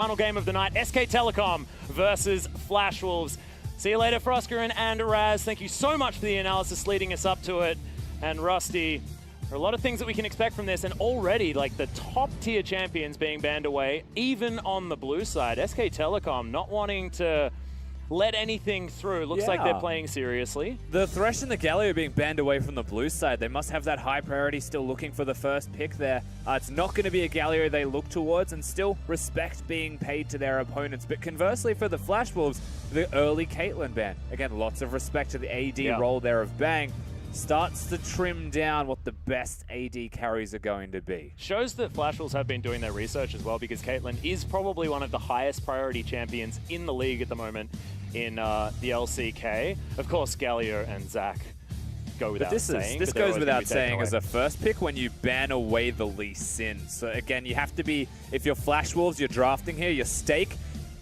Final game of the night, SK Telecom versus Flash Wolves. See you later, Frosker and Raz. Thank you so much for the analysis leading us up to it. And Rusty, there are a lot of things that we can expect from this, and already like the top tier champions being banned away, even on the blue side. SK Telecom not wanting to let anything through. Looks like they're playing seriously. The Thresh and the Galio being banned away from the blue side. They must have that high priority, still looking for the first pick there. It's not going to be a Galio they look towards, and still respect being paid to their opponents. But conversely for the Flash Wolves, the early Caitlyn ban. Again, lots of respect to the AD role there of Bang. Starts to trim down what the best AD carries are going to be. Shows that Flash Wolves have been doing their research as well, because Caitlyn is probably one of the highest priority champions in the league at the moment in the LCK. Of course, Galio and Zach go without saying. This goes without saying as a first pick when you ban away the Lee Sin. So again, you have to be, if you're Flash Wolves, you're drafting here, your stake,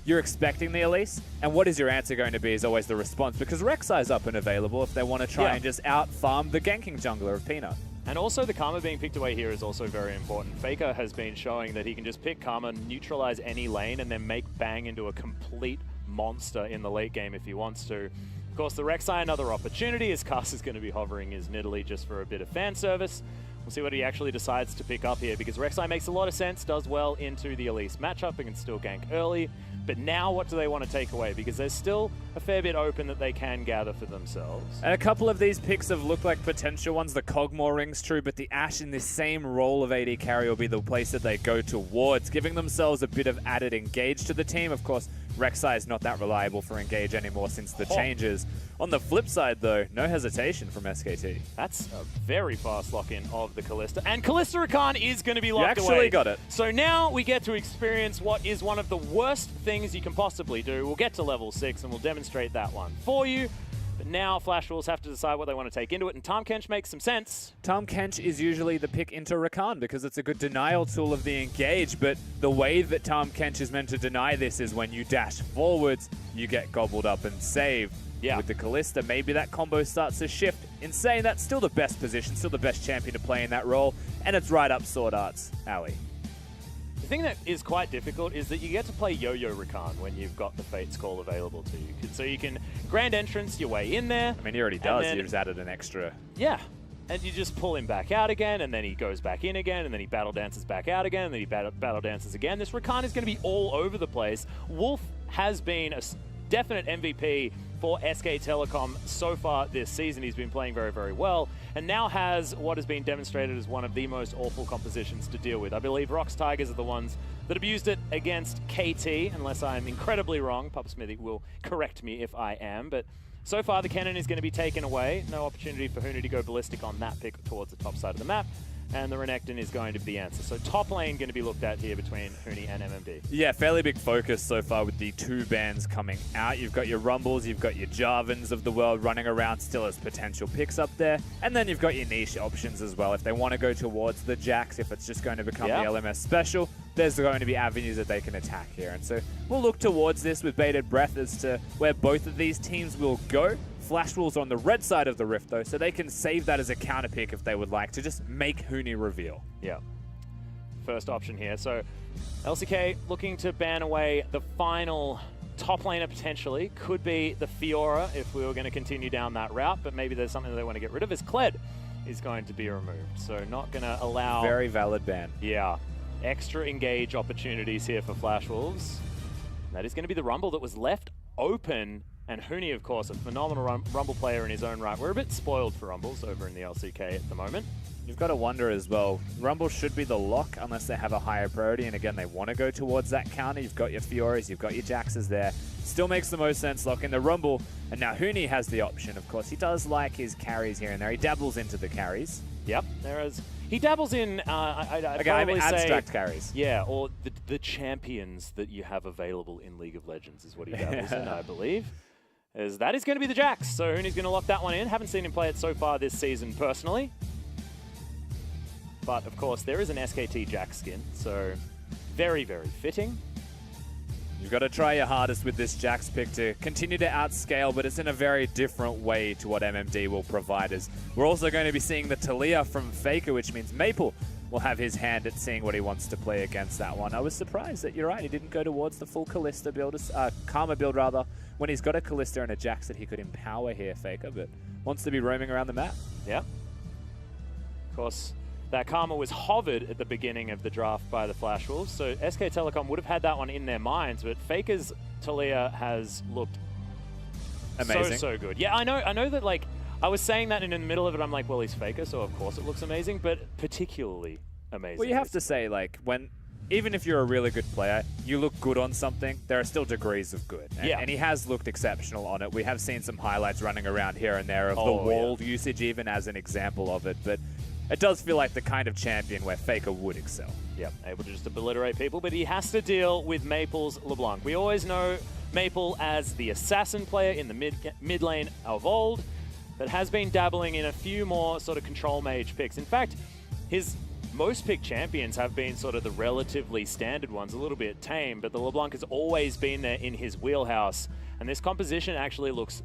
you're expecting the Elise, and what is your answer going to be is always the response, because Rek'Sai's up and available if they want to try and just out-farm the ganking jungler of Peanut. And also the Karma being picked away here is also very important. Faker has been showing that he can just pick Karma, neutralize any lane, and then make Bang into a complete monster in the late game if he wants to. Of course, the Rek'Sai, another opportunity, as Cass is going to be hovering his Nidalee just for a bit of fan service. We'll see what he actually decides to pick up here, because Rek'Sai makes a lot of sense, does well into the Elise matchup and can still gank early. But now what do they want to take away? Because there's still a fair bit open that they can gather for themselves. And a couple of these picks have looked like potential ones. The Cogmore ring's true, but the Ashe in this same role of AD carry will be the place that they go towards, giving themselves a bit of added engage to the team. Of course, Rek'Sai is not that reliable for engage anymore since the changes. On the flip side, though, no hesitation from SKT. That's a very fast lock-in of the Kalista. And Kalista Rakan is going to be locked away. You actually got it. So now we get to experience what is one of the worst things you can possibly do. We'll get to level 6 and we'll demonstrate that one for you. But now Flash Wolves have to decide what they want to take into it, and Tahm Kench makes some sense. Tahm Kench is usually the pick into Rakan because it's a good denial tool of the engage, but the way that Tahm Kench is meant to deny this is when you dash forwards, you get gobbled up and saved. With the Kalista, maybe that combo starts to shift. In saying that, still the best position, still the best champion to play in that role, and it's right up Sword Art's alley. The thing that is quite difficult is that you get to play Yo-Yo Rakan when you've got the Fate's Call available to you. So you can Grand Entrance your way in there. I mean, he already does. He just added an extra. Yeah. And you just pull him back out again, and then he goes back in again, and then he battle dances back out again, and then he battle dances again. This Rakan is going to be all over the place. Wolf has been a definite MVP for SK Telecom so far this season. He's been playing very, very well, and now has what has been demonstrated as one of the most awful compositions to deal with. I believe Rox Tigers are the ones that have used it against KT, unless I'm incredibly wrong. Papa Smithy will correct me if I am, but so far the cannon is going to be taken away. No opportunity for Huni to go ballistic on that pick towards the top side of the map. And the Renekton is going to be the answer. So top lane going to be looked at here between Huni and MMD. Yeah, fairly big focus so far with the two bans coming out. You've got your Rumbles, you've got your Jarvans of the world running around still as potential picks up there. And then you've got your niche options as well. If they want to go towards the Jax, if it's just going to become the LMS special, there's going to be avenues that they can attack here. And so we'll look towards this with bated breath as to where both of these teams will go. Flash Wolves are on the red side of the Rift, though, so they can save that as a counter pick if they would like to just make Huni reveal. Yeah. First option here. So LCK looking to ban away the final top laner potentially. Could be the Fiora if we were going to continue down that route, but maybe there's something that they want to get rid of. As Kled is going to be removed. So not going to allow... Very valid ban. Yeah. Extra engage opportunities here for Flash Wolves. That is going to be the Rumble that was left open. And Huni, of course, a phenomenal Rumble player in his own right. We're a bit spoiled for Rumbles over in the LCK at the moment. You've got to wonder as well, Rumble should be the lock unless they have a higher priority, and again, they want to go towards that counter. You've got your Fioras, you've got your Jaxes there. Still makes the most sense locking the Rumble, and now Huni has the option, of course. He does like his carries here and there. He dabbles into the carries. Yep, he dabbles in, I mean abstract carries. Yeah, or the champions that you have available in League of Legends is what he dabbles in, I believe. As that is going to be the Jax, so Huni's going to lock that one in. Haven't seen him play it so far this season personally. But of course, there is an SKT Jax skin, so very, very fitting. You've got to try your hardest with this Jax pick to continue to outscale, but it's in a very different way to what MMD will provide us. We're also going to be seeing the Talia from Faker, which means Maple will have his hand at seeing what he wants to play against that one. I was surprised that you're right, he didn't go towards the full Kalista build, Karma build rather, when he's got a Kalista and a Jax that he could empower here, Faker, but wants to be roaming around the map. Yeah. Of course, that Karma was hovered at the beginning of the draft by the Flash Wolves, so SK Telecom would have had that one in their minds, but Faker's Taliyah has looked amazing. So good. Yeah, I know that, like, I was saying that and in the middle of it, I'm like, well, he's Faker, so of course it looks amazing, but particularly amazing. Well, you have to say, like, even if you're a really good player, you look good on something, there are still degrees of good. And he has looked exceptional on it. We have seen some highlights running around here and there of the walled usage even as an example of it, but it does feel like the kind of champion where Faker would excel. Yep, able to just obliterate people, but he has to deal with Maple's LeBlanc. We always know Maple as the assassin player in the mid lane of old, that has been dabbling in a few more sort of control mage picks. In fact, his most picked champions have been sort of the relatively standard ones, a little bit tame, but the LeBlanc has always been there in his wheelhouse. And this composition actually looks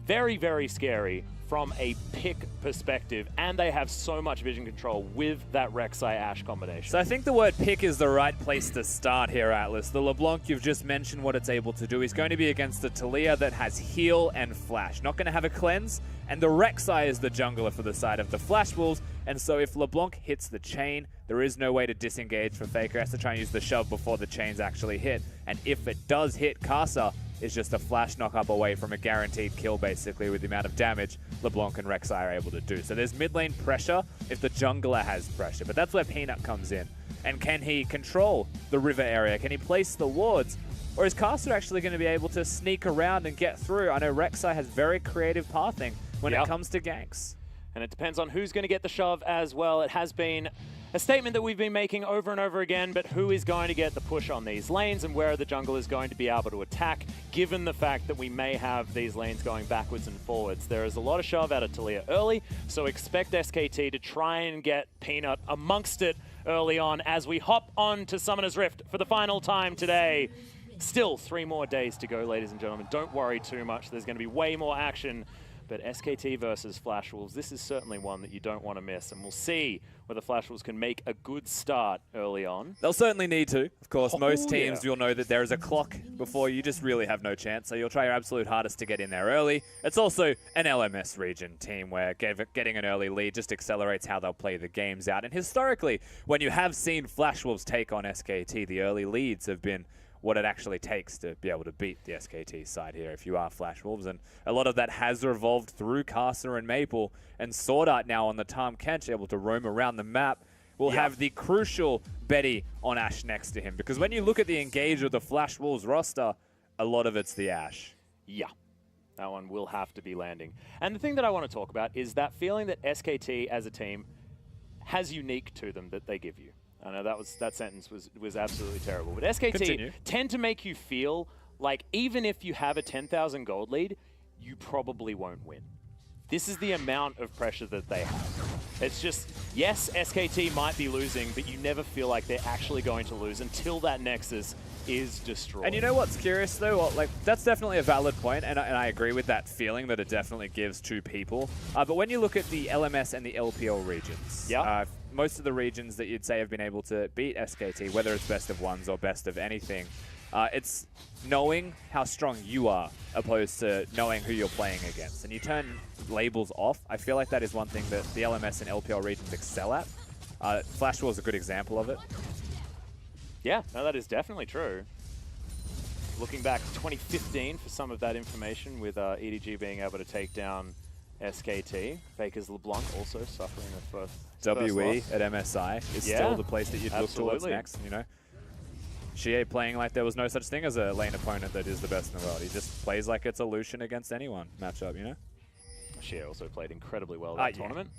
very, very scary from a pick perspective, and they have so much vision control with that Rek'Sai Ashe combination. So I think the word pick is the right place to start here, Atlas. The LeBlanc, you've just mentioned what it's able to do. He's going to be against the Taliyah that has heal and flash. Not going to have a cleanse, and the Rek'Sai is the jungler for the side of the Flash Wolves, and so if LeBlanc hits the chain, there is no way to disengage for Faker. He has to try and use the shove before the chains actually hit, and if it does hit, Casa is just a flash knock-up away from a guaranteed kill, basically, with the amount of damage LeBlanc and Rek'Sai are able to do. So there's mid lane pressure if the jungler has pressure, but that's where Peanut comes in. And can he control the river area? Can he place the wards? Or is Caster actually going to be able to sneak around and get through? I know Rek'Sai has very creative pathing when it comes to ganks. And it depends on who's going to get the shove as well. It has been a statement that we've been making over and over again, but who is going to get the push on these lanes and where are the junglers going to be able to attack, given the fact that we may have these lanes going backwards and forwards. There is a lot of shove out of Taliyah early, so expect SKT to try and get Peanut amongst it early on as we hop on to Summoner's Rift for the final time today. Still 3 more days to go, ladies and gentlemen. Don't worry too much. There's going to be way more action. But SKT versus Flash Wolves, this is certainly one that you don't want to miss. And we'll see whether Flash Wolves can make a good start early on. They'll certainly need to. Of course, most teams, you'll know that there is a clock before you just really have no chance. So you'll try your absolute hardest to get in there early. It's also an LMS region team where getting an early lead just accelerates how they'll play the games out. And historically, when you have seen Flash Wolves take on SKT, the early leads have been what it actually takes to be able to beat the SKT side here if you are Flash Wolves. And a lot of that has revolved through Caster and Maple, and Sword Art now on the Tahm Kench, able to roam around the map, will have the crucial Betty on Ashe next to him. Because when you look at the engage of the Flash Wolves roster, a lot of it's the Ashe. Yeah, that one will have to be landing. And the thing that I want to talk about is that feeling that SKT as a team has unique to them that they give you. I know that sentence was absolutely terrible. But SKT tend to make you feel like even if you have a 10,000 gold lead, you probably won't win. This is the amount of pressure that they have. It's just, yes, SKT might be losing, but you never feel like they're actually going to lose until that Nexus is destroyed. And you know what's curious though? Well, like, that's definitely a valid point, and I agree with that feeling that it definitely gives to people. But when you look at the LMS and the LPL regions, most of the regions that you'd say have been able to beat SKT, whether it's best of ones or best of anything, it's knowing how strong you are opposed to knowing who you're playing against. And you turn labels off. I feel like that is one thing that the LMS and LPL regions excel at. Flash War is a good example of it. Yeah, no, that is definitely true. Looking back to 2015 for some of that information with EDG being able to take down SKT. Faker's LeBlanc also suffering the first WE at MSI is still the place that you'd look towards next, you know. Xie playing like there was no such thing as a lane opponent that is the best in the world. He just plays like it's a Lucian against anyone matchup, you know? Xie also played incredibly well that tournament.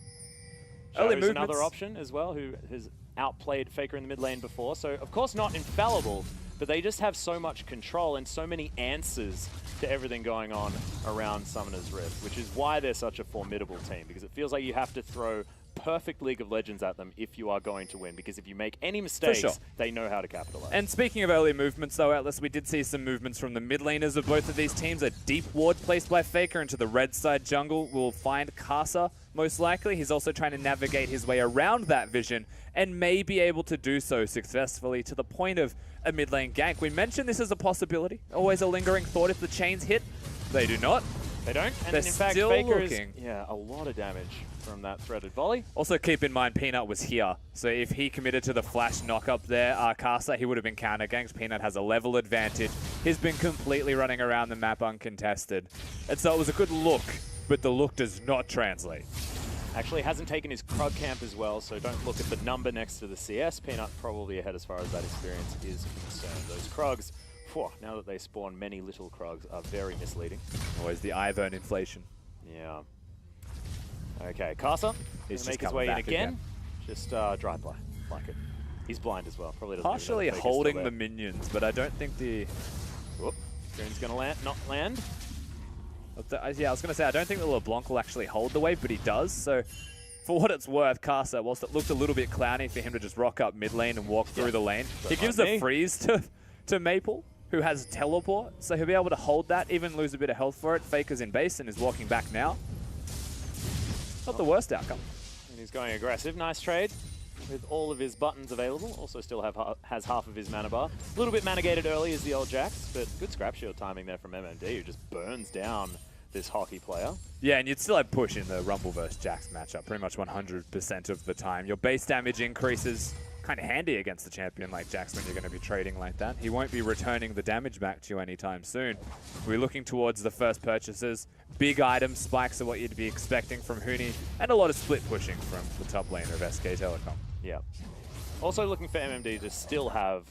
Early Xiao's another option as well, who has outplayed Faker in the mid lane before. So, of course, not infallible, but they just have so much control and so many answers to everything going on around Summoner's Rift, which is why they're such a formidable team, because it feels like you have to throw perfect League of Legends at them if you are going to win, because if you make any mistakes, they know how to capitalize. And speaking of early movements, though, Atlas, we did see some movements from the mid laners of both of these teams. A deep ward placed by Faker into the red side jungle will find Casa, most likely. He's also trying to navigate his way around that vision and may be able to do so successfully to the point of a mid lane gank. We mentioned this as a possibility, always a lingering thought if the chains hit. They do not. They don't, and in fact, Faker is a lot of damage from that threaded volley. Also keep in mind, Peanut was here, so if he committed to the flash knock up there, Casa, he would have been counter ganked. Peanut has a level advantage. He's been completely running around the map uncontested. And so it was a good look, but the look does not translate. Actually hasn't taken his Krug camp as well, so don't look at the number next to the CS. Peanut probably ahead as far as that experience is concerned. Those Krugs, now that they spawn many little Krugs, are very misleading. Always the Ivern inflation. Yeah. Okay, Casa, he's make his way in again. Just dry play, like it. He's blind as well, probably doesn't. Partially holding the minions, but I don't think the... Whoop, Goon's gonna not land. Yeah, I was gonna say, I don't think the LeBlanc will actually hold the wave, but he does, so... For what it's worth, Casa, whilst it looked a little bit clowny for him to just rock up mid lane and walk through the lane, he gives a freeze to Maple, who has teleport, so he'll be able to hold that, even lose a bit of health for it. Faker's in base and is walking back now. Not the worst outcome. And he's going aggressive. Nice trade with all of his buttons available. Also still has half of his mana bar. A little bit mana gated early as the old Jax, but good scrap shield timing there from MMD, who just burns down this hockey player. Yeah, and you'd still have push in the Rumble versus Jax matchup pretty much 100% of the time. Your base damage increases. Kind of handy against a champion like Jax when you're going to be trading like that. He won't be returning the damage back to you anytime soon. We're looking towards the first purchases. Big item spikes are what you'd be expecting from Huni, and a lot of split pushing from the top laner of SK Telecom. Yeah. Also looking for MMD to still have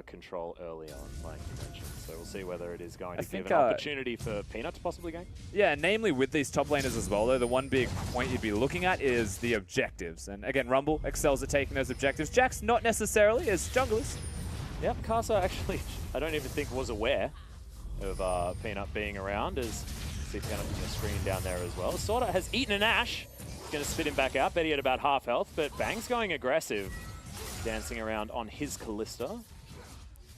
control early on, like you mentioned. So we'll see whether it is going to give an opportunity for Peanut to possibly gank. Yeah, namely with these top laners as well, though, the one big point you'd be looking at is the objectives. And again, Rumble excels at taking those objectives. Jax, not necessarily, as junglers. Yep, Casa actually, I don't even think was aware of Peanut being around, as see Peanut on the screen down there as well. Sorta has eaten an Ashe. He's going to spit him back out. Bet he had about half health, but Bang's going aggressive, dancing around on his Kalista.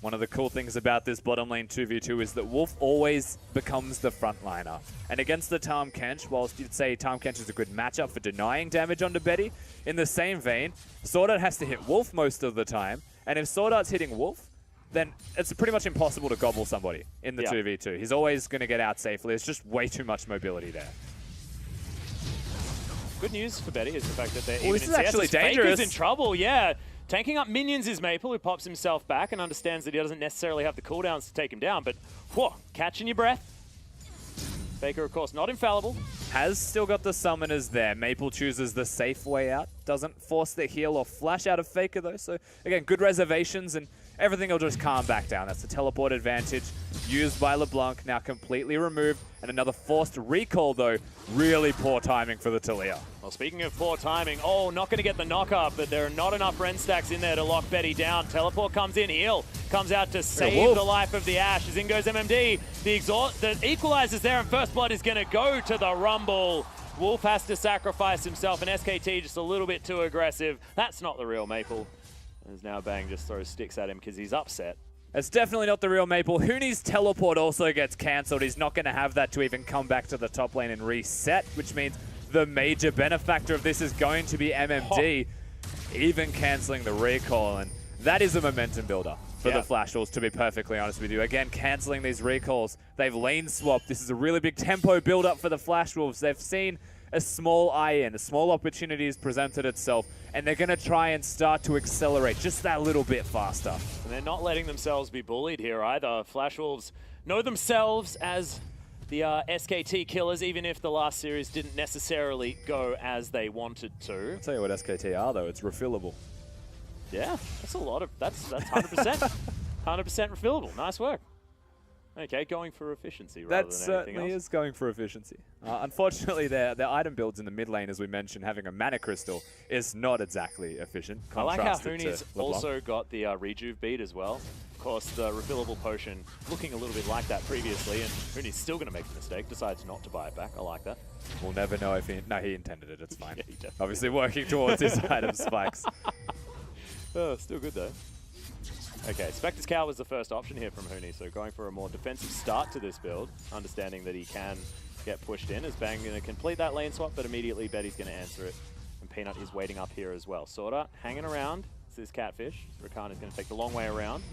One of the cool things about this bottom lane 2v2 is that Wolf always becomes the frontliner. And against the Tahm Kench, whilst you'd say Tahm Kench is a good matchup for denying damage onto Betty, in the same vein, Sword Art has to hit Wolf most of the time. And if Sword Art's hitting Wolf, then it's pretty much impossible to gobble somebody in the 2v2. He's always going to get out safely. It's just way too much mobility there. Good news for Betty is the fact that they're even this is actually dangerous. Faker's in trouble, yeah. Tanking up minions is Maple, who pops himself back and understands that he doesn't necessarily have the cooldowns to take him down, but whew, catching your breath. Faker, of course, not infallible. Has still got the summoners there. Maple chooses the safe way out. Doesn't force the heal or flash out of Faker, though. So, again, good reservations, and everything will just calm back down. That's the teleport advantage used by LeBlanc, now completely removed. And another forced recall, though. Really poor timing for the Talia. Well, speaking of poor timing, not going to get the knock-up, but there are not enough Ren stacks in there to lock Betty down. Teleport comes in, heal comes out to save the life of the Ashe. As in goes MMD. The equalizer's there, and First Blood is going to go to the Rumble. Wolf has to sacrifice himself, and SKT just a little bit too aggressive. That's not the real Maple. As now Bang just throws sticks at him because he's upset. It's definitely not the real Maple. Huni's teleport also gets cancelled. He's not going to have that to even come back to the top lane and reset, which means the major benefactor of this is going to be MMD, even cancelling the recall. And that is a momentum builder for the Flash Wolves, to be perfectly honest with you. Again, cancelling these recalls. They've lane swapped. This is a really big tempo build-up for the Flash Wolves. They've seen a small a small opportunity has presented itself, and they're going to try and start to accelerate just that little bit faster. And they're not letting themselves be bullied here either. Flash Wolves know themselves as the SKT killers, even if the last series didn't necessarily go as they wanted to. I'll tell you what SKT are, though. It's refillable. Yeah, that's a lot of... That's 100%. 100% refillable. Nice work. Okay, going for efficiency rather That than anything certainly else. is going for efficiency. Unfortunately, their item builds in the mid lane, as we mentioned, having a mana crystal is not exactly efficient. I like how contrasted to Hooney's LeBlanc. also got the rejuve beat as well. Of course, the refillable potion looking a little bit like that previously, and Hooney's still going to make the mistake, decides not to buy it back. I like that. We'll never know if he... No, he intended it. It's fine. Yeah, he definitely Obviously working towards his item spikes. Oh, still good though. Okay, Spectre's Cow was the first option here from Hooney, so going for a more defensive start to this build, understanding that he can get pushed in, as Bang going to complete that lane swap, but immediately Betty's going to answer it. And Peanut is waiting up here as well. Sorta hanging around. This is Catfish. Rakan is going to take the long way around.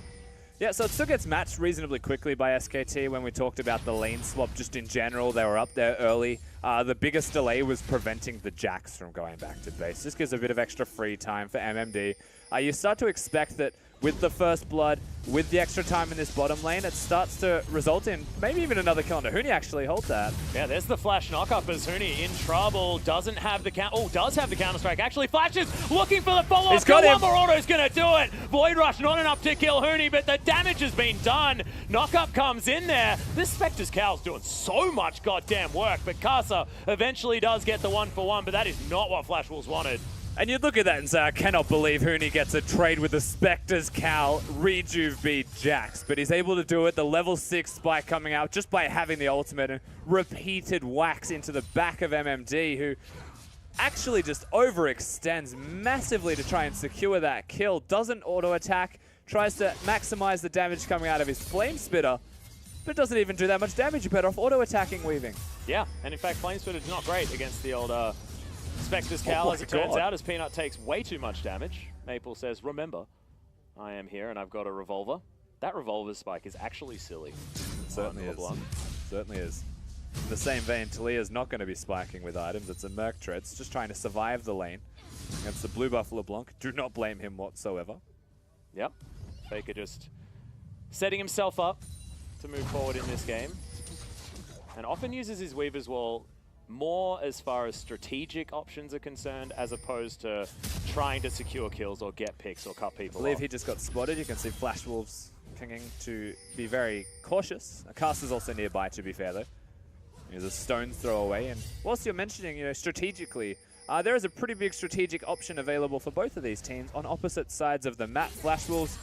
Yeah, so it still gets matched reasonably quickly by SKT. When we talked about the lane swap just in general, they were up there early. The biggest delay was preventing the Jax from going back to base. This gives a bit of extra free time for MMD. You start to expect that with the first blood, with the extra time in this bottom lane, it starts to result in maybe even another kill. And Hooney actually holds that. Yeah, there's the flash knock-up as Hooney in trouble. Doesn't have the count. Oh, does have the counter-strike. Actually flashes, looking for the follow-up. He's got him. One more auto's going to do it. Void Rush not enough to kill Hooney, but the damage has been done. Knock-up comes in there. This Spectre's Cow's doing so much goddamn work, but Casa eventually does get the 1-for-1, but that is not what Flash Wolves wanted. And you'd look at that and say, I cannot believe Hooney gets a trade with the Spectre's Cow Rejuve beat Jax. But he's able to do it, the level 6 spike coming out just by having the ultimate and repeated whacks into the back of MMD, who actually just overextends massively to try and secure that kill. Doesn't auto-attack, tries to maximize the damage coming out of his Flame Spitter, but doesn't even do that much damage. You're better off auto-attacking Weaving. Yeah, and in fact, Flame Spitter is not great against the old Spectre's Cow, as it turns out, as Peanut takes way too much damage. Maple says, remember, I am here and I've got a revolver. That revolver spike is actually silly. It certainly is. Certainly is. In the same vein, Talia's not going to be spiking with items. It's a Merc Treads, just trying to survive the lane against the blue buff LeBlanc. Do not blame him whatsoever. Yep. Faker just setting himself up to move forward in this game. And often uses his Weaver's Wall more as far as strategic options are concerned, as opposed to trying to secure kills or get picks or cut people I believe off. he just got spotted. You can see Flash Wolves pinging to be very cautious. A caster's also nearby, to be fair, though. There's a stone's throw away. And whilst you're mentioning, strategically, there is a pretty big strategic option available for both of these teams on opposite sides of the map. Flash Wolves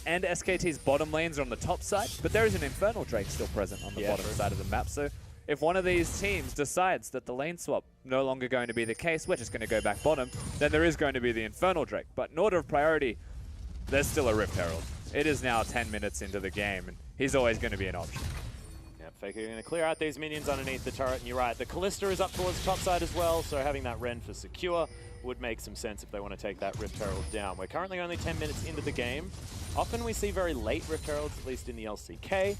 and SKT's bottom lanes are on the top side, but there is an Infernal Drake still present on the bottom side of the map. So if one of these teams decides that the lane swap no longer going to be the case, we're just going to go back bottom, then there is going to be the Infernal Drake. But in order of priority, there's still a Rift Herald. It is now 10 minutes into the game, and he's always going to be an option. Yeah, Faker going to clear out these minions underneath the turret, and you're right, the Callista is up towards the top side as well, so having that Ren for secure would make some sense if they want to take that Rift Herald down. We're currently only 10 minutes into the game. Often we see very late Rift Heralds, at least in the LCK.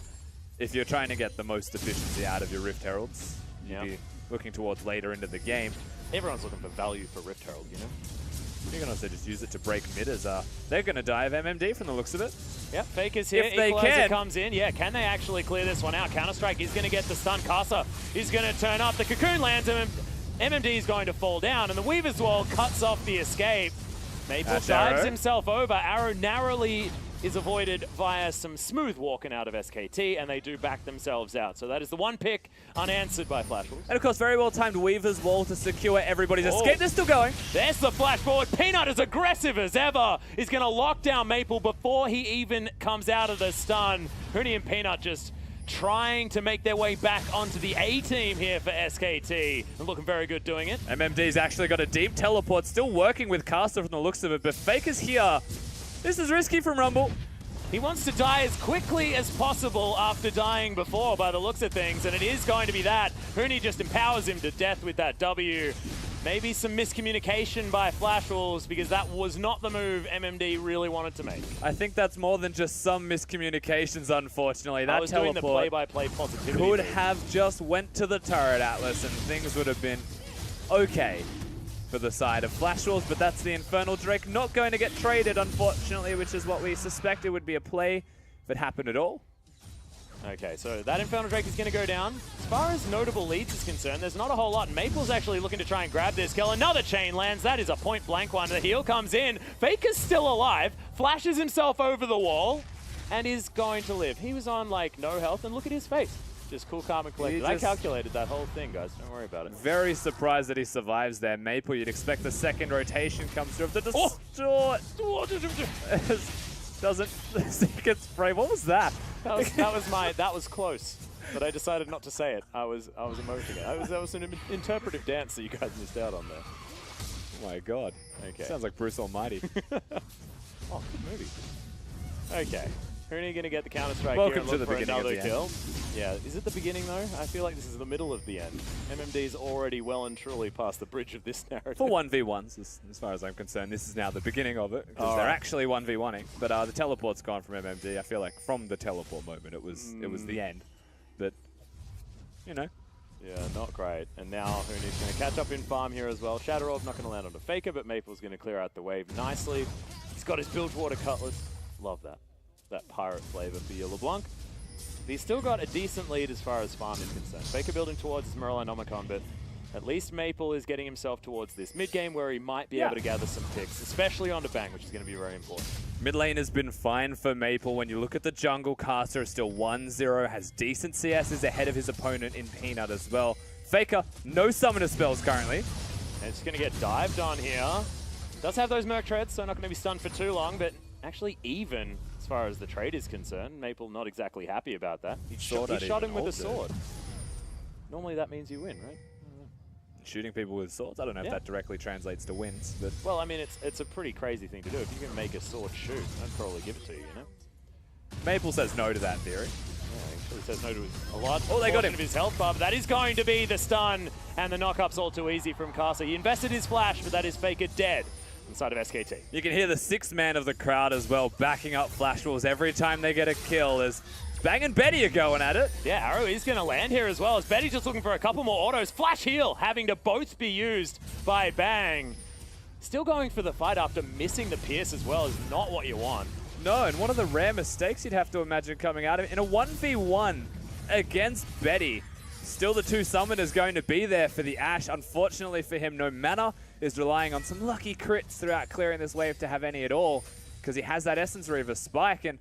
If you're trying to get the most efficiency out of your Rift Heralds, you'd be looking towards later into the game. Everyone's looking for value for Rift Herald, You can also just use it to break mid, as they're going to die of MMD from the looks of it. Yep, Faker's here. If they Equalizer can. comes in. Yeah, can they actually clear this one out? Counter-Strike is going to get the stun. Casa is going to turn up. The Cocoon lands him. MMD is going to fall down, and the Weaver's Wall cuts off the escape. Maple dives himself over. Arrow narrowly is avoided via some smooth walking out of SKT, and they do back themselves out. So that is the one pick unanswered by Flash Wolves. And of course, very well timed Weaver's Wall to secure everybody's escape. They're still going. There's the flash forward. Peanut, as aggressive as ever, is going to lock down Maple before he even comes out of the stun. Hooney and Peanut just trying to make their way back onto the A team here for SKT. And looking very good doing it. MMD's actually got a deep teleport, still working with Caster from the looks of it, but Faker's here. This is risky from Rumble. He wants to die as quickly as possible after dying before, by the looks of things, and it is going to be that. Hooney just empowers him to death with that W. Maybe some miscommunication by Flash Wolves, because that was not the move MMD really wanted to make. I think that's more than just some miscommunications, unfortunately. That teleport doing the play-by-play positivity could move. have just went to the turret Atlas, and things would have been okay for the side of Flash Wolves, but that's the Infernal Drake not going to get traded, unfortunately, which is what we suspected would be a play if it happened at all. Okay, so that Infernal Drake is going to go down. As far as notable leads is concerned, there's not a whole lot. Maple's actually looking to try and grab this kill. Another chain lands. That is a point-blank one. The heal comes in. Faker's still alive. Flashes himself over the wall. and is going to live. He was on like no health, and look at his face. Just cool, calm, and collected. I calculated that whole thing, guys. Don't worry about it. Very surprised that he survives there. Maple, you'd expect the second rotation comes through. The distort doesn't. The second spray. What was that? That was close. But I decided not to say it. I was emoting it. That was an interpretive dance that you guys missed out on there. Oh my god. Okay. Sounds like Bruce Almighty. Oh, good movie. Okay. Huni going to get the counter-strike here and Welcome to look the for beginning another of the kill. Yeah, is it the beginning though? I feel like this is the middle of the end. MMD's already well and truly past the bridge of this narrative. For 1v1s, as far as I'm concerned, this is now the beginning of it, because they're actually 1v1ing. But the teleport's gone from MMD. I feel like from the teleport moment, it was the end. But, you know. Yeah, not great. And now Huni's going to catch up in farm here as well. Shatter Orb not going to land on a Faker, but Maple's going to clear out the wave nicely. He's got his Bilgewater Cutlass. Love that. That pirate flavor for your LeBlanc. He's still got a decent lead as far as farm is concerned. Faker building towards his Morellonomicon, but at least Maple is getting himself towards this mid-game where he might be able to gather some picks, especially onto Bang, which is going to be very important. Mid lane has been fine for Maple. When you look at the jungle, Caster is still 1-0, has decent CS, is ahead of his opponent in Peanut as well. Faker, no summoner spells currently. And it's going to get dived on here. Does have those Merc Treads, so not going to be stunned for too long, but actually even as far as the trade is concerned. Maple not exactly happy about that. He shot him with a sword. Normally that means you win, right? Shooting people with swords? I don't know if that directly translates to wins. But well, I mean, it's a pretty crazy thing to do. If you can make a sword shoot, I'd probably give it to you, you know? Maple says no to that theory. Yeah, actually says no to a lot they got him. Of his health bar, but that is going to be the stun, and the knock-up's all too easy from Casa. He invested his flash, but that is Faker dead inside of SKT. You can hear the sixth man of the crowd as well backing up Flash Wolves every time they get a kill as Bang and Betty are going at it. Yeah, Arrow is going to land here as well as Betty just looking for a couple more autos. Flash heal having to both be used by Bang. Still going for the fight after missing the Pierce as well is not what you want. No, and one of the rare mistakes you'd have to imagine coming out of it. In a 1v1 against Betty, still the two summoners going to be there for the Ashe. Unfortunately for him, no mana, is relying on some lucky crits throughout clearing this wave to have any at all, because he has that Essence Reaver spike, and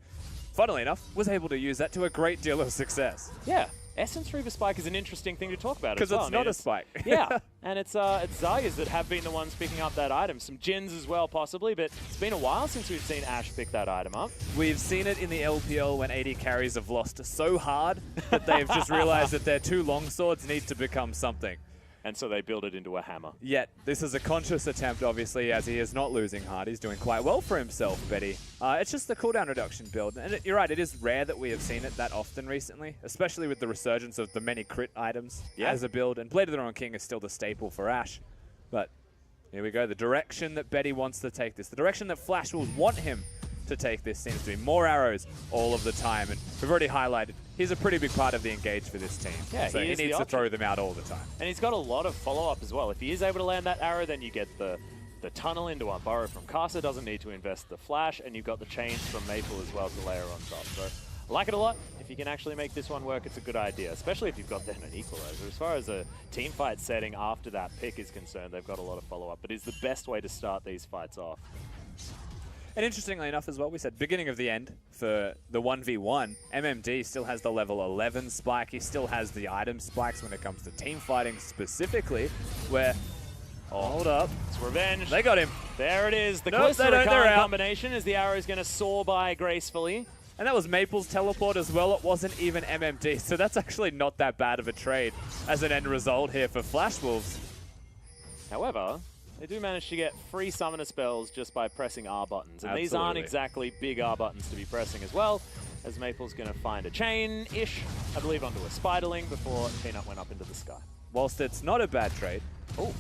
funnily enough, was able to use that to a great deal of success. Yeah, Essence Reaver spike is an interesting thing to talk about as well. Because it's not a spike. Yeah, and it's Zaya's that have been the ones picking up that item. Some Jins as well, possibly, but it's been a while since we've seen Ashe pick that item up. We've seen it in the LPL when AD carries have lost so hard that they've just realized that their two longswords need to become something. And so they build it into a hammer. Yet, this is a conscious attempt, obviously, as he is not losing hard. He's doing quite well for himself, Betty. It's just the cooldown reduction build. And you're right, it is rare that we have seen it that often recently, especially with the resurgence of the many crit items as a build. And Blade of the Wrong King is still the staple for Ashe. But here we go, the direction that Betty wants to take this, the direction that Flash Wolves want him to take this seems to be more arrows all of the time. And we've already highlighted, he's a pretty big part of the engage for this team. Yeah, so he needs to throw them out all the time. And he's got a lot of follow-up as well. If he is able to land that arrow, then you get the tunnel into one burrow from Casa, doesn't need to invest the flash, and you've got the chains from Maple as well to layer on top. So I like it a lot. If you can actually make this one work, it's a good idea, especially if you've got then an equalizer. As far as a team fight setting after that pick is concerned, they've got a lot of follow-up, but it's the best way to start these fights off. And interestingly enough as well, we said beginning of the end for the 1v1. MMD still has the level 11 spike. He still has the item spikes when it comes to team fighting specifically, where, hold up. It's revenge. They got him. There it is. The nope, Callisto combination as the arrow is going to soar by gracefully. And that was Maple's teleport as well. It wasn't even MMD, so that's actually not that bad of a trade as an end result here for Flash Wolves. However, they do manage to get free summoner spells just by pressing R buttons. And these aren't exactly big R buttons to be pressing as well, as Maple's going to find a chain-ish, I believe, onto a Spiderling before Peanut went up into the sky. Whilst it's not a bad trade. Oh.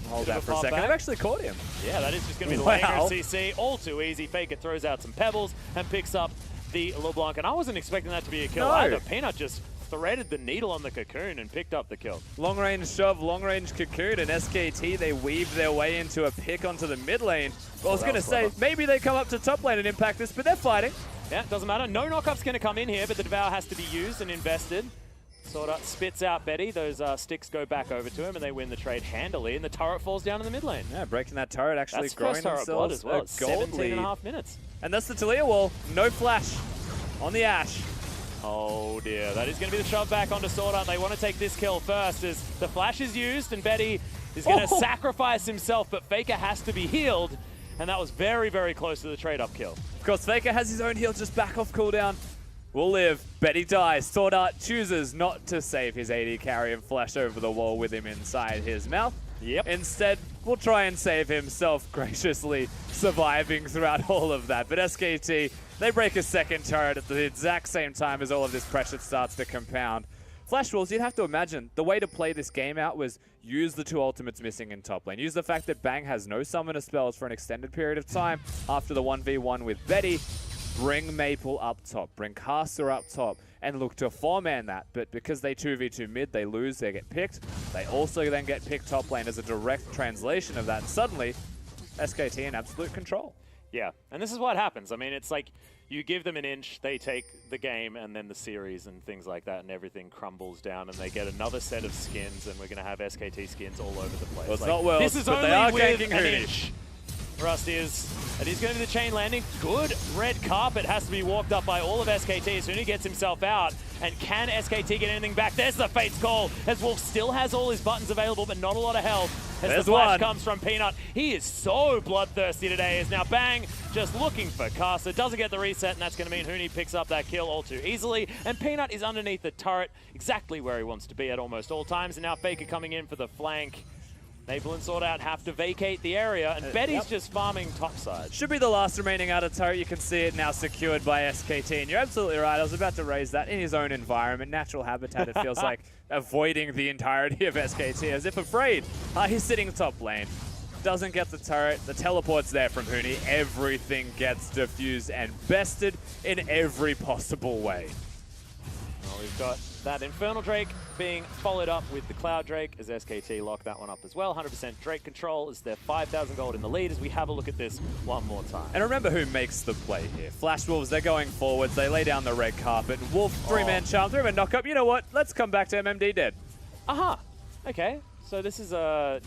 Hold that for a second. I've actually caught him. Yeah, that is just going to be the Langer CC. All too easy. Faker throws out some pebbles and picks up the LeBlanc. And I wasn't expecting that to be a kill either. Peanut just threaded the needle on the cocoon and picked up the kill. Long range shove, long range cocoon, and SKT, they weave their way into a pick onto the mid lane. Well, I was going to say, maybe they come up to top lane and impact this, but they're fighting. Yeah, doesn't matter. No knockup's going to come in here, but the Devour has to be used and invested. Sort of spits out Betty. Those sticks go back over to him, and they win the trade handily, and the turret falls down in the mid lane. Yeah, breaking that turret, actually that's growing themselves as well. a gold lead. 17.5 minutes. And that's the Talia wall. No flash. on the Ashe. Oh dear, that is going to be the shove back onto Sword Art. They want to take this kill first as the flash is used and Betty is going to sacrifice himself, but Faker has to be healed. And that was very, very close to the trade-up kill. Of course, Faker has his own heal just back off cooldown. Will live. Betty dies. Sword Art chooses not to save his AD carry and flash over the wall with him inside his mouth. Yep. Instead, we'll try and save himself, graciously surviving throughout all of that. But SKT, they break a second turret at the exact same time as all of this pressure starts to compound. Flash Wolves, you'd have to imagine, the way to play this game out was use the two ultimates missing in top lane. Use the fact that Bang has no summoner spells for an extended period of time after the 1v1 with Betty. Bring Maple up top, bring Caster up top, and look to 4-man that. But because they 2v2 mid, they lose, they get picked. They also then get picked top lane as a direct translation of that. And suddenly, SKT in absolute control. Yeah, and this is what happens. I mean, it's like you give them an inch, they take the game and then the series and things like that, and everything crumbles down and they get another set of skins, and we're going to have SKT skins all over the place. Well, it's like, not Worlds, this is but only they are with ganking an Hootie. inch. Rust is. It is going to be the chain landing. Good red carpet has to be walked up by all of SKT as soon as he gets himself out. And can SKT get anything back? There's the Fate's Call as Wolf still has all his buttons available, but not a lot of health. As There's the flash one. comes from Peanut. He is so bloodthirsty today. Is now Bang just looking for Caster. Doesn't get the reset, and that's going to mean Hootie picks up that kill all too easily. And Peanut is underneath the turret, exactly where he wants to be at almost all times. And now Faker coming in for the flank. Maple and Sword Art have to vacate the area, and Betty's just farming topside. Should be the last remaining outer turret. You can see it now secured by SKT, and you're absolutely right. I was about to raise that in his own environment, natural habitat. It feels like avoiding the entirety of SKT as if afraid. He's sitting top lane. Doesn't get the turret. The teleport's there from Hootie. Everything gets diffused and bested in every possible way. Well, we've got that Infernal Drake being followed up with the Cloud Drake as SKT lock that one up as well. 100% Drake control as they're 5,000 gold in the lead as we have a look at this one more time. And remember who makes the play here. Flash Wolves, they're going forwards. They lay down the red carpet. Wolf, three-man charm, three-man knock-up. You know what? Let's come back to MMD dead. Aha! Okay, so this is a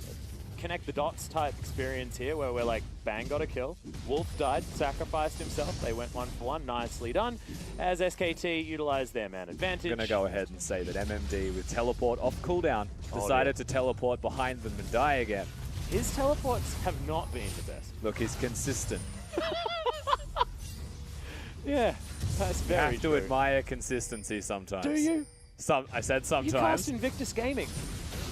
connect the dots type experience here where we're like, Bang got a kill, Wolf died, sacrificed himself, they went 1-for-1, nicely done, as SKT utilized their man advantage. I'm going to go ahead and say that MMD with teleport off cooldown decided to teleport behind them and die again. His teleports have not been the best. Look, he's consistent. Yeah, that's very You have to true. admire consistency sometimes. Do you? I said sometimes. You cast Invictus Gaming,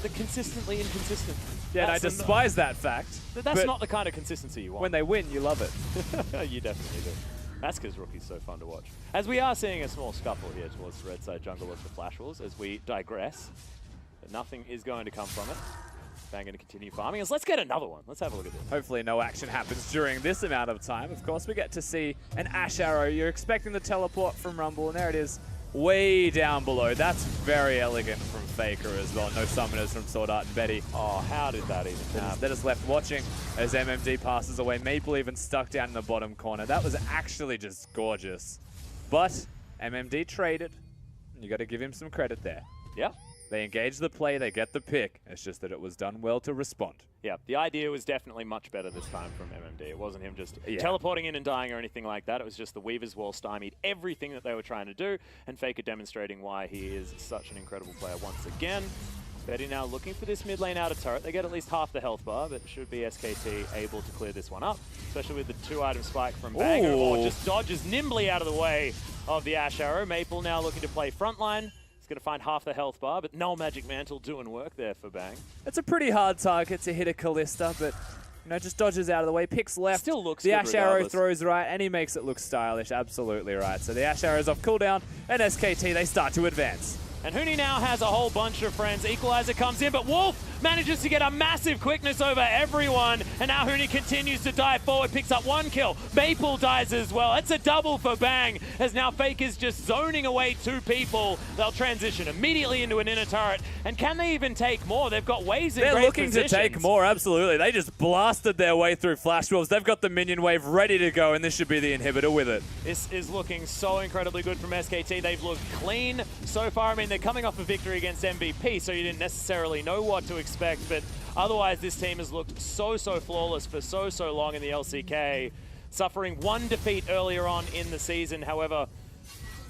the consistently inconsistent. Yeah, and I despise that fact. That's not the kind of consistency you want. When they win, you love it. You definitely do. That's because Rookie's so fun to watch. As we are seeing a small scuffle here towards the red side jungle of the Flash Wolves as we digress. But nothing is going to come from it. Bang going to continue farming us. Let's get another one. Let's have a look at this. Hopefully no action happens during this amount of time. Of course, we get to see an Ashe Arrow. You're expecting the teleport from Rumble, and there it is. Way down below. That's very elegant from Faker as well. No summoners from Sword Art and Betty. Oh, how did that even happen? They're just left watching as MMD passes away. Maple even stuck down in the bottom corner. That was actually just gorgeous. But MMD traded. You got to give him some credit there. Yeah. They engage the play, they get the pick. It's just that it was done well to respond. Yeah, the idea was definitely much better this time from MMD. It wasn't him just teleporting in and dying or anything like that. It was just the Weaver's Wall stymied everything that they were trying to do, and Faker demonstrating why he is such an incredible player once again. Betty now looking for this mid lane outer turret. They get at least half the health bar, but should be SKT able to clear this one up, especially with the 2-item spike from Bang, who just dodges nimbly out of the way of the Ashe Arrow. Maple now looking to play frontline. Going to find half the health bar, but no Magic Mantle doing work there for Bang. It's a pretty hard target to hit a Callista, but just dodges out of the way, picks left. Still looks the good Ashe Arrow regardless. throws right, and he makes it look stylish. Absolutely right. So the Ashe Arrow's off cooldown, and SKT, they start to advance. And Hootie now has a whole bunch of friends. Equalizer comes in, but Wolf manages to get a massive quickness over everyone. And now Hootie continues to dive forward, picks up one kill. Maple dies as well. It's a double for Bang, as now Faker's just zoning away 2 people. They'll transition immediately into an inner turret. And can they even take more? They've got waves in They're great looking positions. to take more, absolutely. They just blasted their way through Flash Wolves. They've got the minion wave ready to go, and this should be the inhibitor with it. This is looking so incredibly good from SKT. They've looked clean so far. I mean, they're coming off a victory against MVP, so you didn't necessarily know what to expect, but otherwise this team has looked so flawless for so long in the LCK, suffering 1 defeat earlier on in the season. However,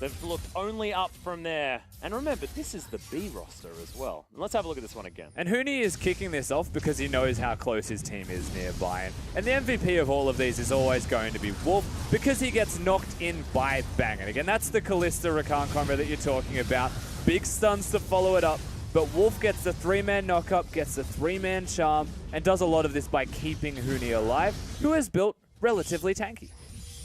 They've looked only up from there. And remember, this is the B roster as well. And let's have a look at this one again. And Huni is kicking this off because he knows how close his team is nearby. And the MVP of all of these is always going to be Wolf because he gets knocked in by Bang. And again, that's the Kalista Rakan combo that you're talking about. Big stuns to follow it up. But Wolf gets the 3-man knock-up, gets the 3-man charm, and does a lot of this by keeping Huni alive, who is built relatively tanky.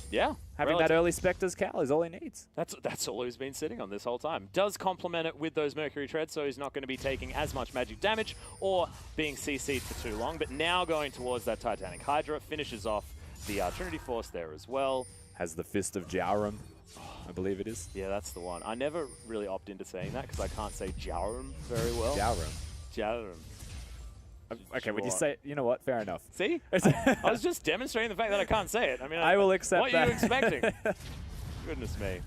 Yeah. Having that early Spectre's Cal is all he needs. That's all he's been sitting on this whole time. Does complement it with those Mercury Treads, so he's not going to be taking as much magic damage or being CC'd for too long. But now going towards that Titanic Hydra, finishes off the Trinity Force there as well. Has the Fist of Jaurum, I believe it is. Yeah, that's the one. I never really opt into saying that because I can't say Jaurum very well. Jaurum. Okay, when you say it, you know what? Fair enough. See? I was just demonstrating the fact that I can't say it. I mean, I will accept what that. What are you expecting? Goodness me.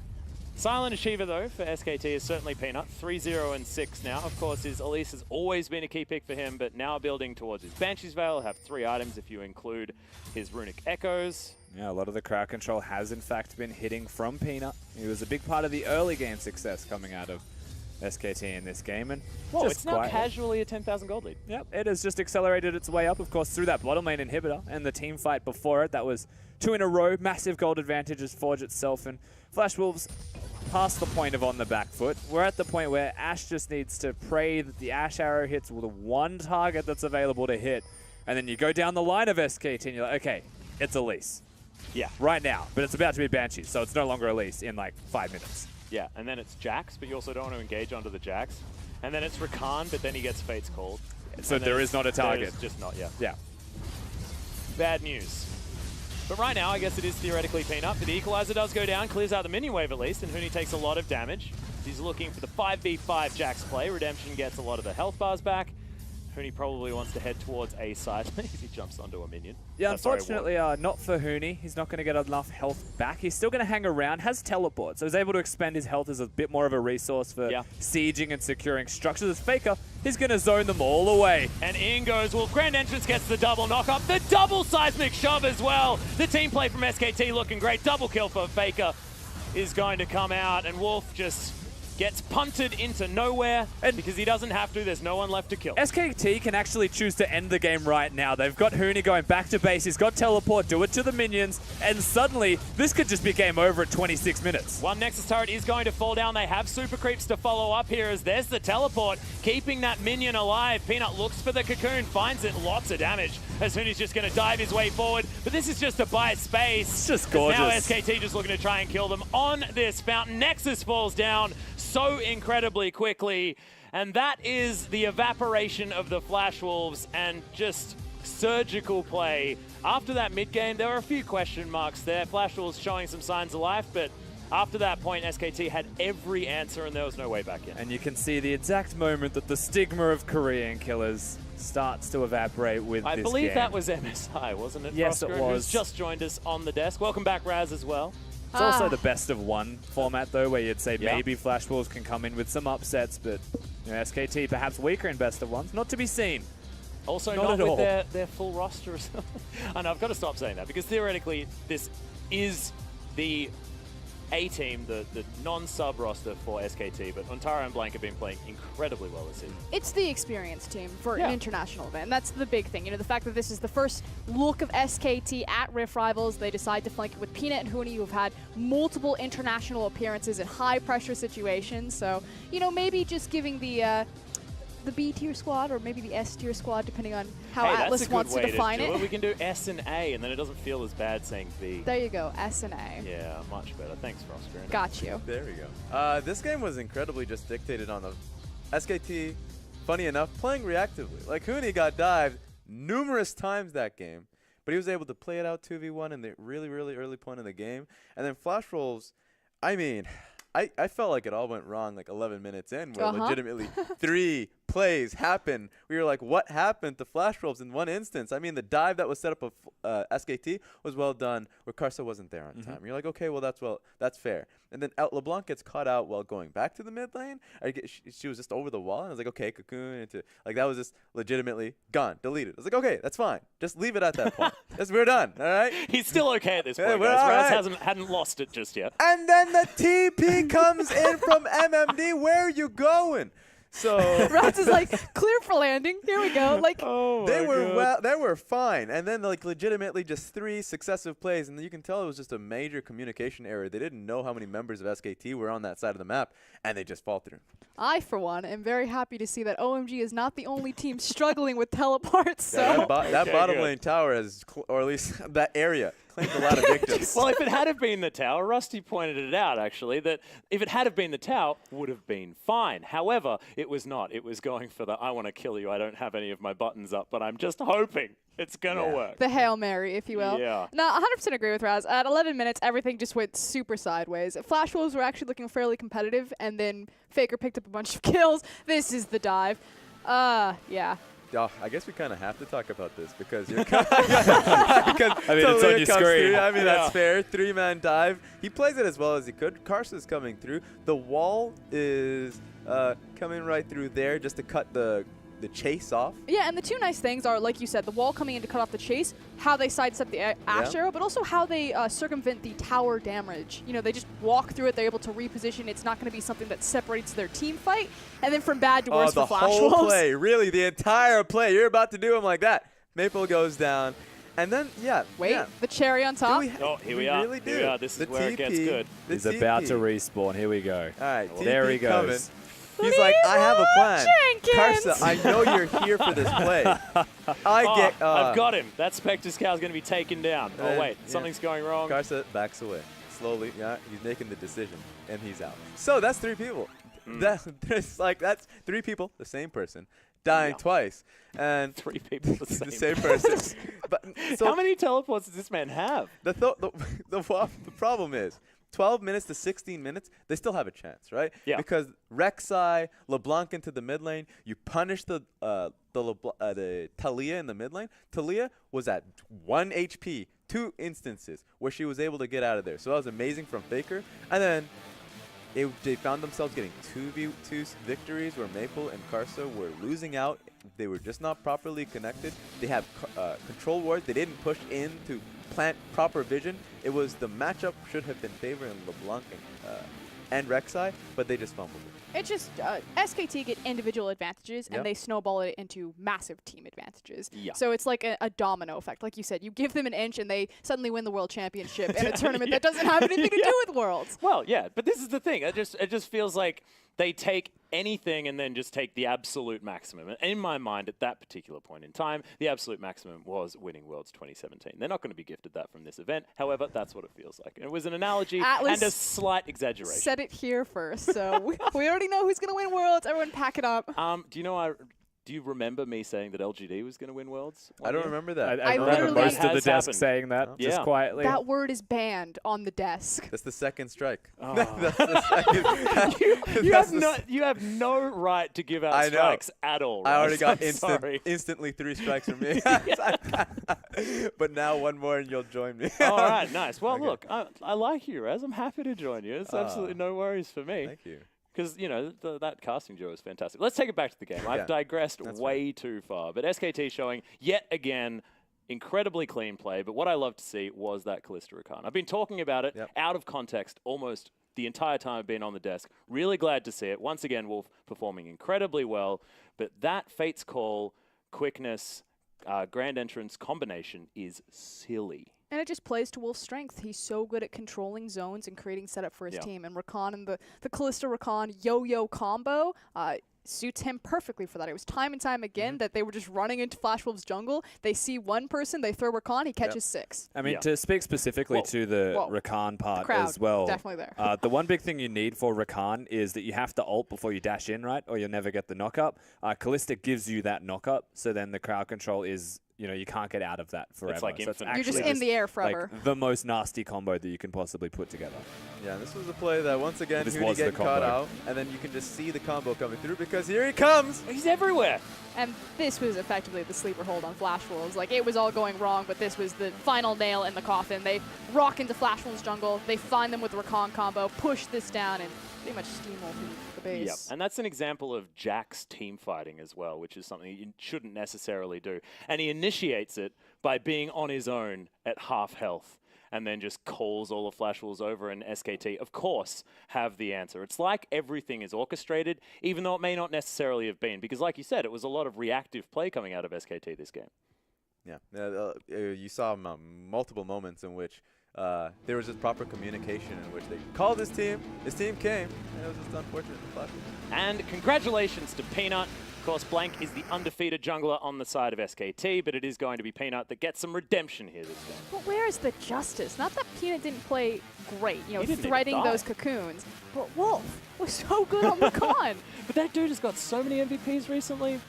Silent Achiever, though, for SKT is certainly Peanut. 3-0-6 now. Of course, his Elise has always been a key pick for him, but now building towards his Banshee's Veil. Have 3 items if you include his Runic Echoes. Yeah, a lot of the crowd control has, in fact, been hitting from Peanut. He was a big part of the early game success coming out of SKT in this game. And whoa, it's now casually a 10,000 gold lead. Yep, it has just accelerated its way up, of course, through that bottom lane inhibitor and the team fight before it. That was 2 in a row, massive gold advantages Forge itself, and Flash Wolves past the point of on the back foot. We're at the point where Ashe just needs to pray that the Ashe arrow hits with the one target that's available to hit, and then you go down the line of SKT and you're like, okay, it's Elise. Yeah. Right now, but it's about to be Banshee, so it's no longer Elise in like 5 minutes. Yeah, and then it's Jax, but you also don't want to engage onto the Jax. And then it's Rakan, but then he gets Fate's called. So there is not a target. There's just not, yeah. Yeah. Bad news. But right now, I guess it is theoretically Peanut, but the Equalizer does go down, clears out the minion wave at least, and Huni takes a lot of damage. He's looking for the 5v5 Jax play. Redemption gets a lot of the health bars back. Huni probably wants to head towards A side if he jumps onto a minion. Yeah, unfortunately, not for Huni. He's not going to get enough health back. He's still going to hang around, has teleport, so he's able to expend his health as a bit more of a resource for sieging and securing structures. As Faker, he's going to zone them all away. And in goes Wolf. Grand Entrance gets the double knock-up, the double seismic shove as well. The team play from SKT looking great. Double kill for Faker is going to come out, and Wolf just gets punted into nowhere, and because he doesn't have to, there's no one left to kill. SKT can actually choose to end the game right now. They've got Huni going back to base, he's got teleport, do it to the minions, and suddenly this could just be game over at 26 minutes. One Nexus turret is going to fall down. They have super creeps to follow up here as there's the teleport, keeping that minion alive. Peanut looks for the cocoon, finds it, lots of damage as Huni's just going to dive his way forward, but this is just to buy space. It's just gorgeous. Now SKT just looking to try and kill them on this fountain. Nexus falls down so incredibly quickly, and that is the evaporation of the Flash Wolves and just surgical play. After that mid game, there were a few question marks there. Flash Wolves showing some signs of life, but after that point, SKT had every answer and there was no way back in. And you can see the exact moment that the stigma of Korean killers starts to evaporate with this game. I believe that was MSI, wasn't it? Yes, it was. Who's just joined us on the desk. Welcome back, Raz, as well. It's also the best of one format, though, where you'd say maybe Flash Wolves can come in with some upsets, but you know, SKT perhaps weaker in best of ones. Not to be seen. Also not with their full roster as well. And I've got to stop saying that, because theoretically this is the A-team, the non-sub roster for SKT, but Ontara and Blank have been playing incredibly well this season. It's the experienced team for an international event. That's the big thing. You know, the fact that this is the first look of SKT at Rift Rivals, they decide to flank it with Peanut and Huni, who've had multiple international appearances in high-pressure situations. So, you know, maybe just giving the B-tier squad or maybe the S-tier squad, depending on how Atlas wants to define it. We can do S and A, and then it doesn't feel as bad saying B. There you go, S and A. Yeah, much better. Thanks, Froster. Got you. There we go. This game was incredibly just dictated on the SKT, funny enough, playing reactively. Like, Huni got dived numerous times that game, but he was able to play it out 2v1 in the really, really early point of the game. And then Flash Wolves, I mean, I felt like it all went wrong like 11 minutes in, where legitimately 3+ plays happen. We were like, what happened to Flash Wolves in one instance? I mean, the dive that was set up of SKT was well done, where Karsa wasn't there on time. You're like, okay, well, that's fair. And then LeBlanc gets caught out while going back to the mid lane. She was just over the wall, and I was like, okay, Cocoon. Like, that was just legitimately gone, deleted. I was like, okay, that's fine. Just leave it at that point. We're done, all right? He's still okay at this point, we're guys. all Raz right. hadn't lost it just yet. And then the TP comes in from MMD. Where are you going? So Raz is like, clear for landing. Here we go. Like, they were fine. And then like legitimately just 3 successive plays, and you can tell it was just a major communication error. They didn't know how many members of SKT were on that side of the map, and they just fall through. I, for one, am very happy to see that OMG is not the only team struggling with teleports. So Yeah, that bottom lane tower has, or at least that area, claimed a lot of victims. Well, if it had have been the tower, Rusty pointed it out, actually, that if it had have been the tower, would have been fine. However, it was not. It was going for the, I want to kill you. I don't have any of my buttons up, but I'm just hoping it's going to work. the Hail Mary, if you will. Yeah. No, 100% agree with Raz. At 11 minutes, everything just went super sideways. Flash Wolves were actually looking fairly competitive, and then Faker picked up a bunch of kills. This is the dive. Yeah. Oh, I guess we kind of have to talk about this because you're because I mean, it's on your screen. I mean, that's fair. 3-man dive. He plays it as well as he could. Karsa's coming through. The wall is coming right through there just to cut the chase off. Yeah, and the 2 nice things are, like you said, the wall coming in to cut off the chase, how they sidestep the Ash arrow, but also how they circumvent the tower damage. You know, they just walk through it, they're able to reposition. It's not going to be something that separates their team fight. And then from bad to worse for Flash the whole Wolves. play, really, the entire play. You're about to do him like that. Maple goes down. And then, Wait, the cherry on top. Here we are. Really do. Here we are. This is where it gets good. He's about to respawn. Here we go. All right, there he goes. Coming. He's like, I have a plan. Jenkins! Karsa, I know you're here for this play. I've got him. That Spectre's cow is going to be taken down. Oh, wait. Something's going wrong. Karsa backs away. Slowly, he's making the decision, and he's out. So that's 3 people. That's 3 people, the same person, dying twice. And 3 people, the same person. But, so how many teleports does this man have? The problem is, 12 minutes to 16 minutes, they still have a chance, right? Yeah. Because Rek'Sai, LeBlanc into the mid lane, you punish the Talia in the mid lane. Talia was at 1 HP, 2 instances where she was able to get out of there. So that was amazing from Faker. And then they found themselves getting 2v2 victories where Maple and Karsa were losing out. They were just not properly connected. They have control wards. They didn't push in to plant proper vision. It was the matchup should have been favoring LeBlanc and Rek'Sai, but they just fumbled it. It's just SKT get individual advantages, and they snowball it into massive team advantages. Yeah. So it's like a domino effect. Like you said, you give them an inch, and they suddenly win the World Championship in a tournament that doesn't have anything to do with Worlds. Well, yeah, but this is the thing. It just feels like they take anything and then just take the absolute maximum. And in my mind, at that particular point in time, the absolute maximum was winning Worlds 2017. They're not going to be gifted that from this event. However, that's what it feels like. And it was an analogy and a slight exaggeration. Said it here first, so we already know who's going to win Worlds. Everyone pack it up. Do you remember me saying that LGD was going to win Worlds? I don't remember that. I remember literally- most of the Has desk happened. saying that just quietly. That word is banned on the desk. That's the second strike. Oh. That's the second. You have no right to give out I know. strikes at all. I already got I'm sorry. instantly 3 strikes from me. But now 1 more and you'll join me. All right, nice. Well, Okay. look, I like you, Raz. I'm happy to join you. It's absolutely no worries for me. Thank you. Because, that casting duo is fantastic. Let's take it back to the game. I've digressed way too far. But SKT showing, yet again, incredibly clean play. But what I love to see was that Kalista Rakan. I've been talking about it out of context almost the entire time I've been on the desk. Really glad to see it. Once again, Wolf performing incredibly well. But that Fate's Call, quickness, grand entrance combination is silly. And it just plays to Wolf's strength. He's so good at controlling zones and creating setup for his team. And Rakan and the Kalista Rakan yo-yo combo suits him perfectly for that. It was time and time again that they were just running into Flash Wolves jungle. They see one person, they throw Rakan, he catches 6. I mean, to speak specifically to the Rakan part as well. Definitely there. The one big thing you need for Rakan is that you have to ult before you dash in, right? Or you'll never get the knock-up. Kalista gives you that knock-up, so then the crowd control is you know, you can't get out of that forever. like so it's infinite. You're just actually in the air forever. like the most nasty combo that you can possibly put together. Yeah, and this was a play that once again This Huni was the getting caught combo. out, and then you can just see the combo coming through because here he comes. He's everywhere. And this was effectively the sleeper hold on Flash Wolves. Like, it was all going wrong, but this was the final nail in the coffin. They rock into Flash Wolves jungle, they find them with the Rakan combo, push this down, and pretty much steamroll through the base. Yep, and that's an example of Jack's team fighting as well, which is something you shouldn't necessarily do. And he initiates it by being on his own at half health, and then just calls all the Flash Wolves over, and SKT, of course, have the answer. It's like everything is orchestrated, even though it may not necessarily have been, because like you said, it was a lot of reactive play coming out of SKT this game. Yeah, you saw multiple moments in which there was just proper communication in which they called this team came, and it was just unfortunate for Flash Wolves. And congratulations to Peanut. Of course, Blank is the undefeated jungler on the side of SKT, but it is going to be Peanut that gets some redemption here this game. But where is the justice? Not that Peanut didn't play great, you know, He didn't even threading die. those cocoons, but Wolf was so good on Rakan. But that dude has got so many MVPs recently.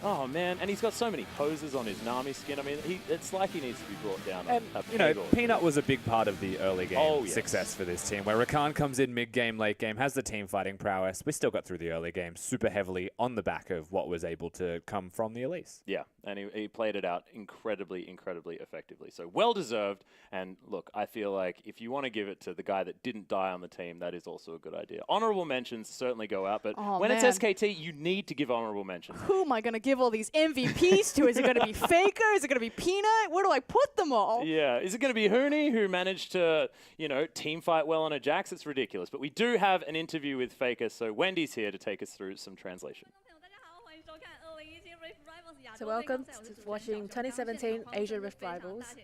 Oh, man. And he's got so many poses on his Nami skin. I mean, it's like he needs to be brought down. And, you know, Peanut was a big part of the early game yes. success for this team, where Rakan comes in mid-game, late game, has the team fighting prowess. We still got through the early game super heavily on the back of what was able to come from the Elise. Yeah, and he played it out incredibly, incredibly effectively. So well-deserved. And look, I feel like if you want to give it to the guy that didn't die on the team, that is also a good idea. Honorable mentions certainly go out, but when it's SKT, you need to give honorable mentions. Who am I going to give all these MVPs to? Is it going to be Faker? Is it going to be Peanut? Where do I put them all? Yeah, is it going to be Huni, who managed to, you know, team fight well on a Jax? It's ridiculous. But we do have an interview with Faker, so Wendy's here to take us through some translation. So welcome to watching 2017 Asia Rift Rivals.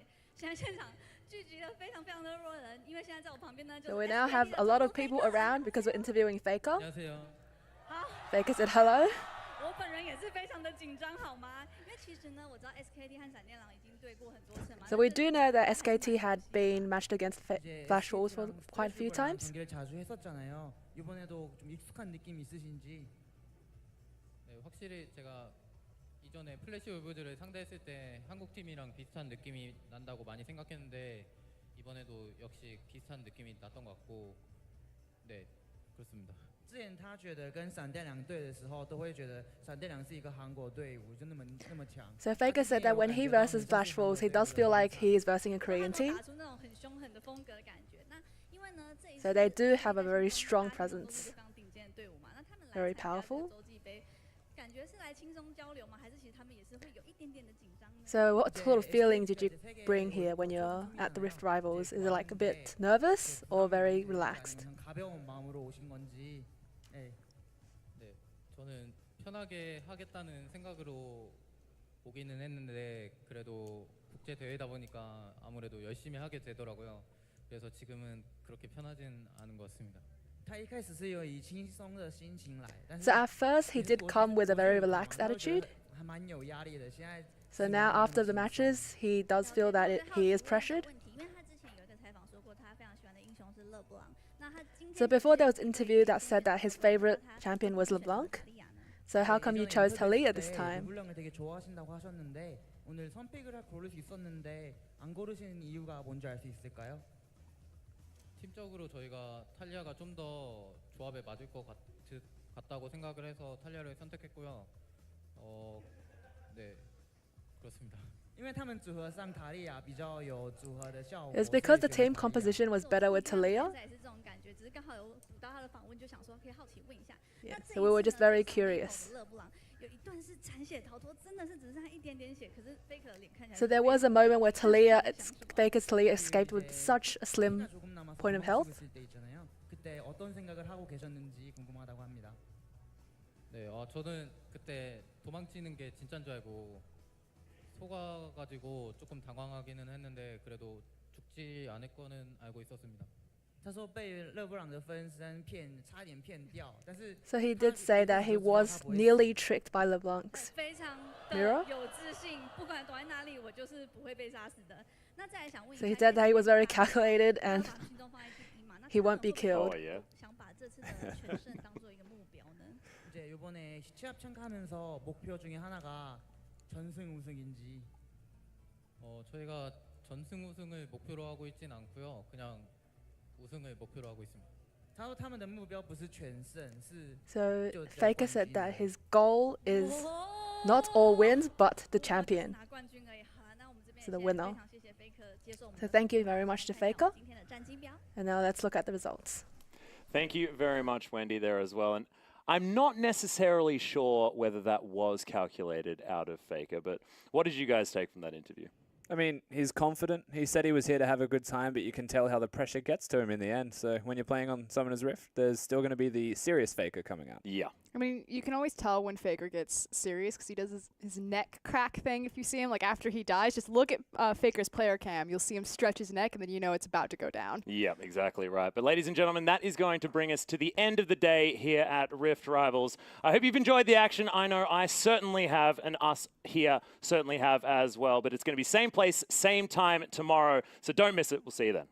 So we now have a lot of people around because we're interviewing Faker. Faker said hello. So we do know that SKT had been matched against Flash Wolves for quite a few times. 확실히 제가 이전에 플래시 울브들을 상대했을 때 한국 팀이랑 비슷한 느낌이 난다고 많이 생각했는데 이번에도 역시 비슷한 느낌이 났던 것 같고 네 그렇습니다. 之前他觉得跟闪电两队的时候，都会觉得闪电两是一个韩国队伍，就那么强。 So Faker said that when he versus Flash Wolves, he does feel like he is versing a Korean team. So they do have a very strong presence. Very powerful. So what sort of feeling did you bring here when you're at the Rift Rivals? Is it like a bit nervous or very relaxed? 가벼운 마음으로 오신 건지. 네, 저는 편하게 하겠다는 생각으로 오기는 했는데 그래도 국제 대회다 보니까 아무래도 열심히 하게 되더라고요. 그래서 지금은 그렇게 편하진 않은 것 같습니다. So at first he did come with a very relaxed attitude. So now after the matches he does feel that he is pressured. So before there was an interview that said that his favorite champion was LeBlanc. So how come you chose Talia this time? 오늘 선픽을 고를 수 있었는데 안 고르신 이유가 뭔지 알 수 있을까요? 팀적으로 저희가 탈리아가 좀 더 조합에 맞을 것 같다고 생각을 해서 탈리아를 선택했고요. 네, 그렇습니다. It's because the team composition was better with Talia. Yeah, so we were just very curious. So there was a moment where Faker's Talia escaped with such a slim point of health. 네, 저는 그때 도망치는 게 진짜인 줄 알고 속아가지고 조금 당황하기는 했는데 그래도 죽지 않을 거는 알고 있었습니다. So he did say that he was nearly tricked by LeBlanc's mirror. So he said that he was very calculated and he won't be killed. Oh, yeah. 이제 이번에 시합 참가하면서 목표 중에 하나가 전승 우승인지 저희가 전승 우승을 목표로 하고 있진 않고요. 그냥 우승을 목표로 하고 있습니다. 他说他们的目标不是全胜，是 So 就只要 Faker 冠 said 军 that 而已 his goal is not all wins, but the champion. 拿冠军而已。好，那我们这边 So the 也先 winner. 非常谢谢 Faker 接受我们 So 的 thank you 采访 very much to 看一下 Faker. 今天的战绩表。 And now let's look at the results. Thank you very much, Wendy, there as well. And I'm not necessarily sure whether that was calculated out of Faker, but what did you guys take from that interview? I mean, he's confident. He said he was here to have a good time, but you can tell how the pressure gets to him in the end. So when you're playing on Summoner's Rift, there's still going to be the serious Faker coming out. Yeah. I mean, you can always tell when Faker gets serious because he does his neck crack thing. If you see him, like after he dies, just look at Faker's player cam. You'll see him stretch his neck, and then you know it's about to go down. Yeah, exactly right. But ladies and gentlemen, that is going to bring us to the end of the day here at Rift Rivals. I hope you've enjoyed the action. I know I certainly have, and us here certainly have as well. But it's going to be same place, same time tomorrow. So don't miss it. We'll see you then.